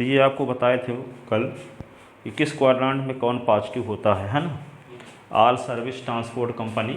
तो ये आपको बताए थे कल कि किस क्वाड्रेंट में कौन पॉजिटिव होता है ना। ऑल सर्विस ट्रांसपोर्ट कंपनी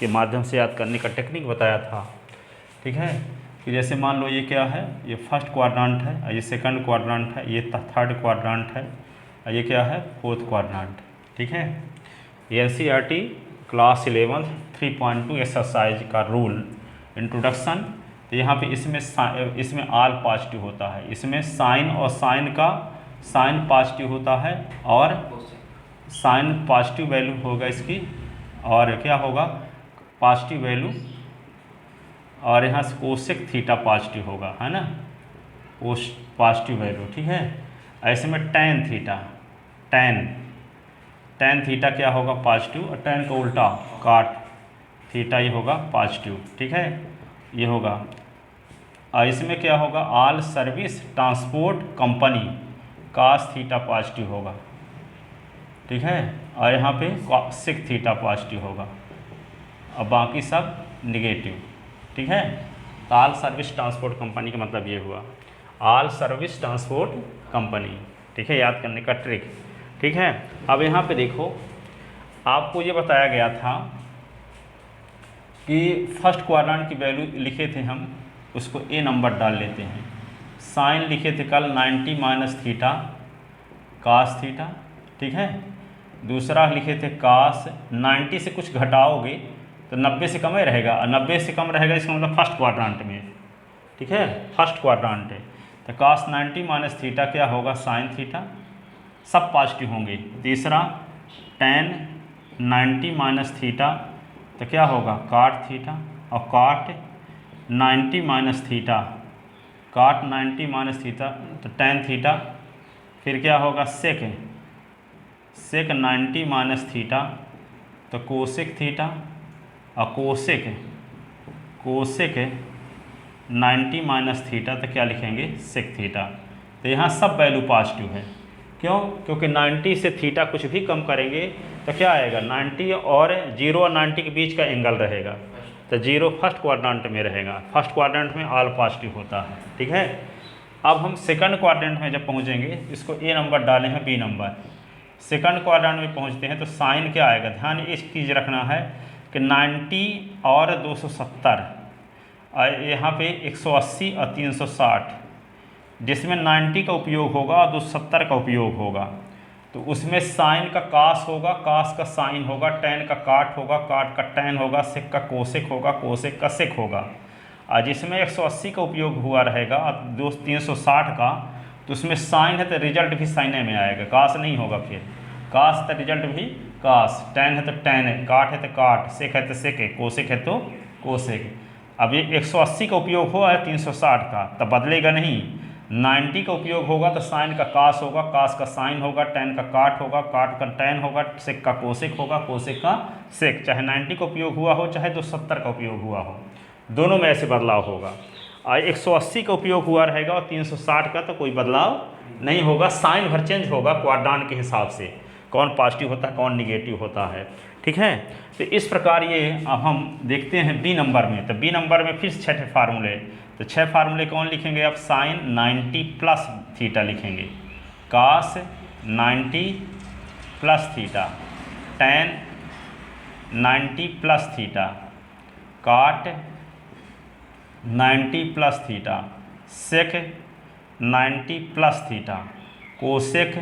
के माध्यम से याद करने का टेक्निक बताया था। ठीक है कि जैसे मान लो ये क्या है, ये फर्स्ट क्वाड्रेंट है, ये सेकंड क्वाड्रेंट है, ये थर्ड क्वाड्रेंट है, ये क्या है फोर्थ क्वाड्रेंट। ठीक है, NCERT क्लास 11 3.2 एक्सरसाइज का रूल इंट्रोडक्शन। तो यहाँ पे इसमें ऑल पॉजिटिव होता है, इसमें साइन और साइन पॉजिटिव होता है और साइन पॉजिटिव वैल्यू होगा इसकी, और क्या होगा पॉजिटिव वैल्यू, और यहाँ से कोसेक थीटा पॉजिटिव होगा, है ना, पॉजिटिव वैल्यू। ठीक है, ऐसे में टेन थीटा क्या होगा पॉजिटिव, और टेन का उल्टा काट थीटा ये होगा पॉजिटिव। ठीक है, ये होगा। और इसमें क्या होगा all service transport company cos theta positive होगा। ठीक है, और यहाँ पे सेक थीटा पॉजिटिव होगा और बाकी सब निगेटिव। ठीक है, तो ऑल सर्विस ट्रांसपोर्ट कंपनी का मतलब ये हुआ ऑल सर्विस ट्रांसपोर्ट कंपनी। ठीक है, याद करने का ट्रिक। ठीक है, अब यहाँ पे देखो आपको ये बताया गया था कि फर्स्ट क्वाड्रेंट की वैल्यू लिखे थे हम, उसको ए नंबर डाल लेते हैं। साइन लिखे थे कल 90 माइनस थीटा कास थीटा। ठीक है, दूसरा लिखे थे कास 90 से कुछ घटाओगे तो 90 से कम ही रहेगा, और 90 से कम रहेगा इसका मतलब फर्स्ट क्वाड्रेंट में। ठीक है, फर्स्ट क्वाड्रेंट है तो कास 90 माइनस थीटा क्या होगा साइन थीटा, सब पॉजिटिव होंगे। तीसरा टेन 90 माइनस थीटा तो क्या होगा काट थीटा, और काट 90 माइनस थीटा, काट 90 माइनस थीटा तो टेन थीटा। फिर क्या होगा सेक 90 माइनस थीटा तो कोसेक थीटा, और कोसेक 90 माइनस थीटा तो क्या लिखेंगे सेक थीटा। तो यहाँ सब वैल्यू पॉजिटिव है। क्यों? क्योंकि 90 से थीटा कुछ भी कम करेंगे तो क्या आएगा 90 और 0 और 90 के बीच का एंगल रहेगा, तो 0 फर्स्ट क्वाड्रेंट में रहेगा। फर्स्ट क्वाड्रेंट में ऑल पॉजिटिव होता है। ठीक है, अब हम सेकंड क्वाड्रेंट में जब पहुँचेंगे, इसको ए नंबर डाले हैं बी नंबर, सेकंड क्वाड्रेंट में पहुँचते हैं तो साइन क्या आएगा, ध्यान इस चीज़ रखना है कि 90 और 270 और यहाँ पे 180 और 360, जिसमें 90 का उपयोग होगा और 270 का उपयोग होगा, तो उसमें साइन का कास होगा, कास का साइन होगा, टेन का काट होगा, काट का टेन होगा, सेक का कोसेक होगा, कोसेक का सेक होगा। और जिसमें 180 का उपयोग हुआ रहेगा और 360 का, तो उसमें साइन है तो रिजल्ट भी साइने में आएगा, कास नहीं होगा। फिर कास तो रिजल्ट भी कास, टेन है तो टेन है, काट है तो काट, सेक है तो सेक है, कोसेक है तो कोसेक। अब ये 180 का उपयोग हुआ है 360 का, तब बदलेगा नहीं। 90 का उपयोग होगा तो साइन का कास होगा, कास का साइन होगा, टेन का काट होगा, काट का टेन होगा, सेक का कोसेक होगा, कोसेक का सेक। चाहे 90 का उपयोग हुआ हो चाहे 270 का उपयोग हुआ हो, दोनों में ऐसे बदलाव होगा। और 180 का उपयोग हुआ रहेगा और 360 का तो कोई बदलाव नहीं होगा, साइन भर चेंज होगा क्वाड्रेंट के हिसाब से, कौन पॉजिटिव होता है कौन निगेटिव होता है। ठीक है, तो इस प्रकार ये अब हम देखते हैं बी नंबर में। तो बी नंबर में फिर 6 फार्मूले, तो 6 फार्मूले कौन लिखेंगे आप, साइन 90 प्लस थीटा लिखेंगे, कास 90 plus theta, ten 90 plus theta, काट 90 प्लस थीटा, सेक 90 plus theta, cosec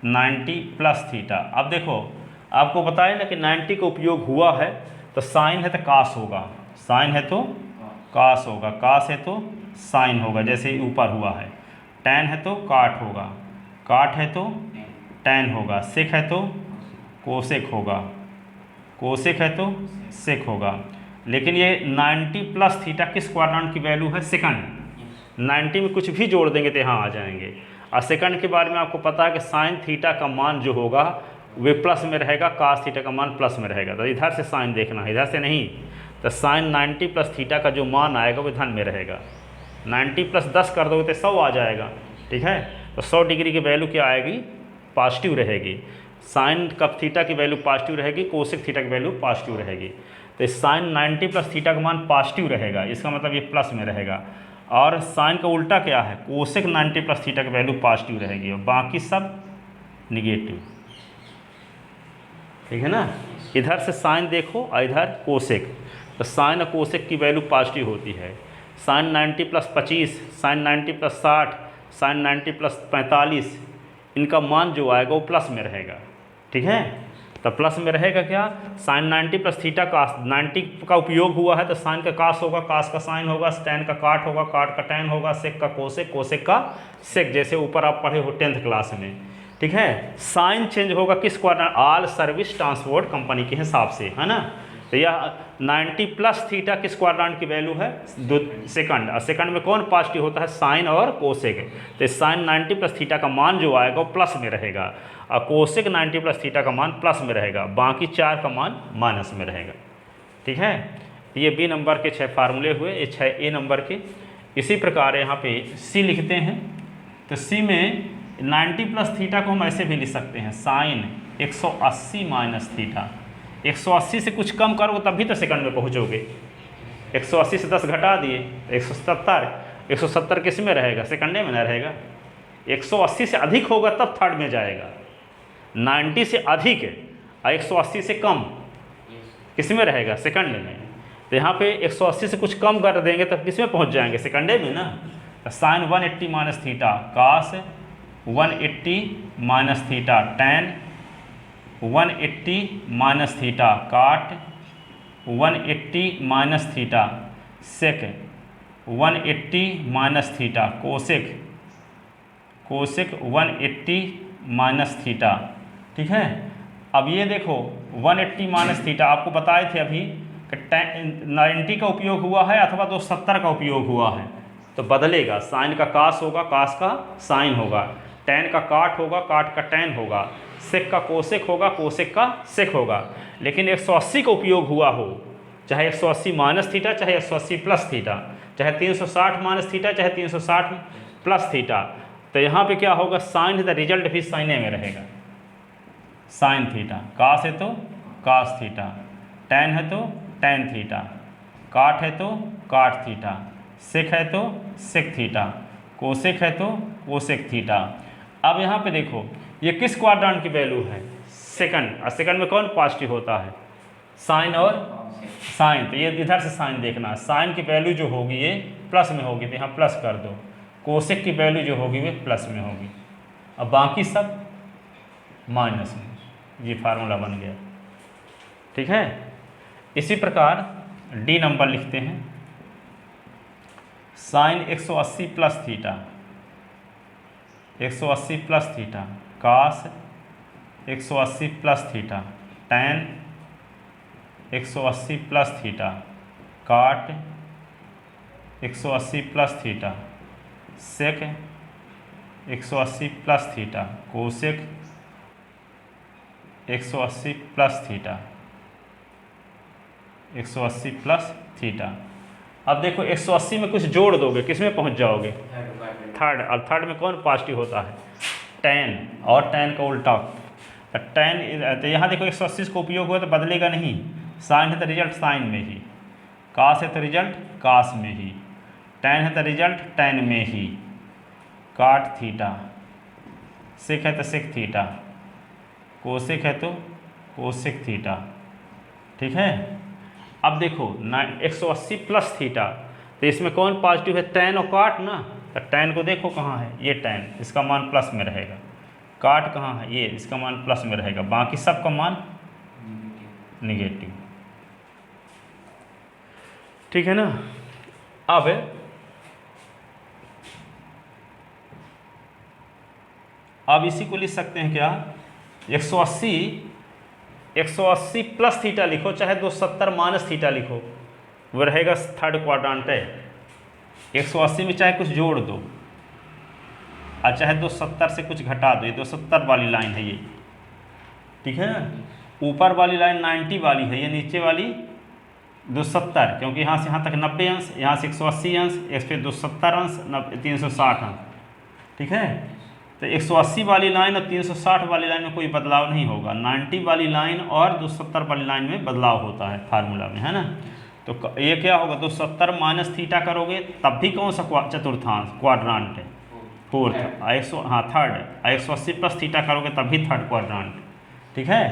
90 plus theta. अब देखो आपको बताया ना कि 90 का उपयोग हुआ है तो साइन है तो कास होगा, साइन है तो कास होगा, कास है तो साइन होगा, जैसे ऊपर हुआ है। टेन है तो काट होगा, काट है तो टेन होगा, सेक है तो कोसेक होगा, कोसेक है तो सेक होगा। लेकिन ये 90 प्लस थीटा किस क्वाड्रेंट की वैल्यू है, सेकंड। 90 में कुछ भी जोड़ देंगे तो यहाँ आ जाएंगे। और सेकंड के बारे में आपको पता है कि साइन थीटा का मान जो होगा वे प्लस में रहेगा, कास थीटा का मान प्लस में रहेगा। तो इधर से साइन देखना है, इधर से नहीं। तो साइन 90 प्लस थीटा का जो मान आएगा वो धन में रहेगा। 90 प्लस 10 कर दोगे तो 100 आ जाएगा। ठीक है, तो 100 डिग्री की वैल्यू क्या आएगी, पॉजिटिव रहेगी। साइन कब थीटा की वैल्यू पॉजिटिव रहेगी, कोसेक थीटा की वैल्यू पॉजिटिव रहेगी। तो साइन 90 प्लस थीटा का मान पॉजिटिव रहेगा, इसका मतलब ये प्लस में रहेगा। और साइन का उल्टा क्या है, कोसेक 90 प्लस थीटा की वैल्यू पॉजिटिव रहेगी और बाकी सब निगेटिव। ठीक है ना, इधर से साइन देखो और इधर कोसेक, तो साइन और कोसेक की वैल्यू पॉजिटिव होती है। Sine 90 plus 25, sine 90 plus 60, sine 90 plus 45, इनका मान जो आएगा वो प्लस में रहेगा। ठीक है, तो प्लस में रहेगा क्या, साइन 90 प्लस थीटा कास, 90 का उपयोग हुआ है तो साइन का कास होगा, कास का साइन होगा, टैन का काट होगा, काट का टैन होगा, सेक का कोसेक, कोसेक का सेक, जैसे ऊपर आप पढ़े हो 10th क्लास में। ठीक है, साइन चेंज होगा किस quadrant, all service transport company के हिसाब से, है ना। तो यह 90 प्लस थीटा किस क्वाड्रेंट की वैल्यू है, सेकंड, और सेकंड में कौन पॉजिटिव होता है, साइन और कोसेक। तो साइन 90 प्लस थीटा का मान जो आएगा वो प्लस में रहेगा और कोसेक 90 प्लस थीटा का मान प्लस में रहेगा, बाकी 4 का मान माइनस में रहेगा। ठीक है, ये बी नंबर के 6 फार्मूले हुए, ये 6 ए नंबर के। इसी प्रकार यहाँ पे सी लिखते हैं, तो सी में 90 प्लस थीटा को हम ऐसे भी लिख सकते हैं, साइन 180 माइनस थीटा। 180 से कुछ कम करोगे तभी तो सेकंड में पहुँचोगे। 180 से 10 घटा दिए 170, 170 किस में रहेगा, सेकंडे में ना रहेगा। 180 से अधिक होगा तब थर्ड में जाएगा, 90 से अधिक और 180 से कम किस में रहेगा, सेकंड में। तो यहाँ पे 180 से कुछ कम कर देंगे तब किस में पहुँच जाएंगे, सेकंडे में ना। तो sign 180 minus theta, cos 180 minus theta, tan 180 minus theta, cot 180 minus theta, sec 180 minus theta, cosec 180 minus theta. ठीक है, अब ये देखो 180 माइनस थीटा आपको बताए थे अभी कि 90 का उपयोग हुआ है अथवा 270 का उपयोग हुआ है, तो बदलेगा, साइन का कास होगा, कास का साइन होगा, टैन का काट होगा, काट का टैन होगा, सेक का कोसेक होगा, कोसेक का सेक होगा। लेकिन 180 का उपयोग हुआ हो, चाहे 180 माइनस थीटा चाहे 180 प्लस थीटा, चाहे 360 माइनस थीटा चाहे 360 प्लस थीटा, तो यहाँ पे क्या होगा, साइन द रिजल्ट भी साइने में रहेगा, साइन थीटा। कास है तो कास थीटा, टैन है तो टैन थीटा, काट है तो काट थीटा, सेक है तो सेक थीटा, कोसेक है तो कोसेक थीटा। अब यहाँ पे देखो ये किस क्वाड्रेंट की वैल्यू है, सेकंड, और सेकंड में कौन पॉजिटिव होता है, साइन और साइन। तो ये इधर से साइन देखना, साइन की वैल्यू जो होगी ये प्लस में होगी, तो यहाँ प्लस कर दो, कोसेक की वैल्यू जो होगी वे प्लस में होगी, अब बाकी सब माइनस में। ये फार्मूला बन गया। ठीक है, इसी प्रकार डी नंबर लिखते हैं, sine 180 plus theta, 180 plus theta, cos 180 plus theta, tan 180 plus theta, cot 180 plus theta, sec 180 plus theta, cosec 180 plus theta, 180 plus theta. अब देखो 180 में कुछ जोड़ दोगे, किस में पहुंच जाओगे, थर्ड, और थर्ड में कौन पॉजिटिव होता है, टैन, और टैन का उल्टा टैन। तो यहाँ देखो 180 का उपयोग हुआ तो बदलेगा नहीं, साइन है तो रिजल्ट साइन में ही, कास है तो रिजल्ट कास में ही, टैन है तो रिजल्ट टैन में ही, काट थीटा, सेक है तो सेक थीटा, कोसेक है तो कोसेक थीटा। ठीक है, अब देखो 180 प्लस थीटा, तो इसमें कौन पॉजिटिव है, टैन और काट ना। तो टैन को देखो कहाँ है, ये टैन, इसका मान प्लस में रहेगा, काट कहाँ है, ये, इसका मान प्लस में रहेगा, बाकी सब का मान निगेटिव। ठीक है ना। अब इसी को लिख सकते हैं क्या, 180 प्लस थीटा लिखो, चाहे 270 माइनस थीटा लिखो, वो रहेगा थर्ड क्वाड्रेंट है। 180 में चाहे कुछ जोड़ दो और चाहे 270 से कुछ घटा दो, ये 270 वाली लाइन है ये। ठीक है ना, ऊपर वाली लाइन 90 वाली है, ये नीचे वाली 270, क्योंकि यहाँ से यहाँ तक 90 अंश, यहाँ से 180 अंश, इस पर 270 अंश, 360 अंश। ठीक है, तो 180 वाली लाइन और 360 वाली लाइन में कोई बदलाव नहीं होगा, 90 वाली लाइन और 270 वाली लाइन में बदलाव होता है फार्मूला में, है ना। तो ये क्या होगा, 270 माइनस थीटा करोगे तब भी कौन सा चतुर्थांश, क्वाड्रांट है, फोर्थ। हाँ थर्ड। 180 प्लस थीटा करोगे तब भी थर्ड क्वाड्रांट, ठीक है।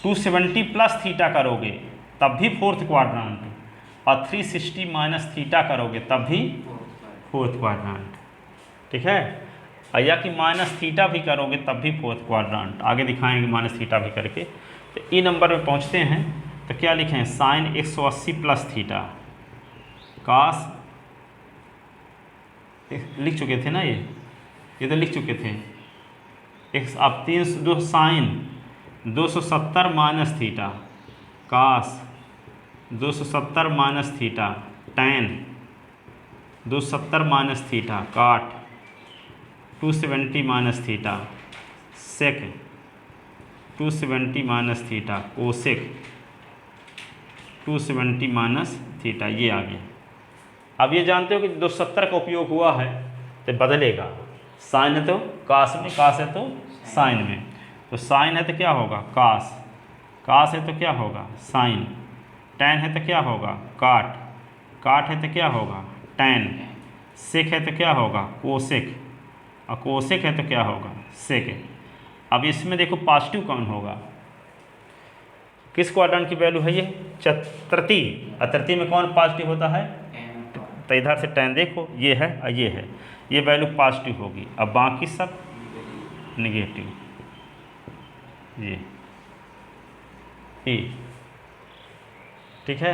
270 प्लस थीटा करोगे तब भी फोर्थ क्वाड्रांट, और 360 माइनस थीटा करोगे तब भी फोर्थ क्वाड्रांट, ठीक है। या कि माइनस थीटा भी करोगे तब भी फोर्थ क्वाड्रांट, आगे दिखाएंगे माइनस थीटा भी करके। तो ई नंबर में पहुंचते हैं तो क्या लिखें, साइन 180 प्लस थीटा कास, लिख चुके थे ना ये तो लिख चुके थे। अब 3 sine 270 minus theta cos 270 minus theta tan 270 minus theta cot 270 minus theta sec 270 minus theta cosec 270 minus theta, ये आ गया। अब ये जानते हो कि 270 का उपयोग हुआ है तो बदलेगा, साइन है तो कास में, कास है तो साइन में। तो साइन है तो क्या होगा कास, कास है तो क्या होगा साइन, टैन है तो क्या होगा काट, काट है तो क्या होगा टैन, सेक है तो क्या होगा कोसेक, और कोसेक है तो क्या होगा सेक। अब इसमें देखो पॉजिटिव कौन होगा, किस क्वाड्रेंट की वैल्यू है ये, तृतीय, और तृतीय में कौन पॉजिटिव होता है, तो इधर से टैन देखो ये है और ये है, ये वैल्यू पॉजिटिव होगी। अब बाकी सब निगेटिव, ये ठीक है,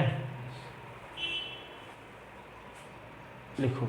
लिखो।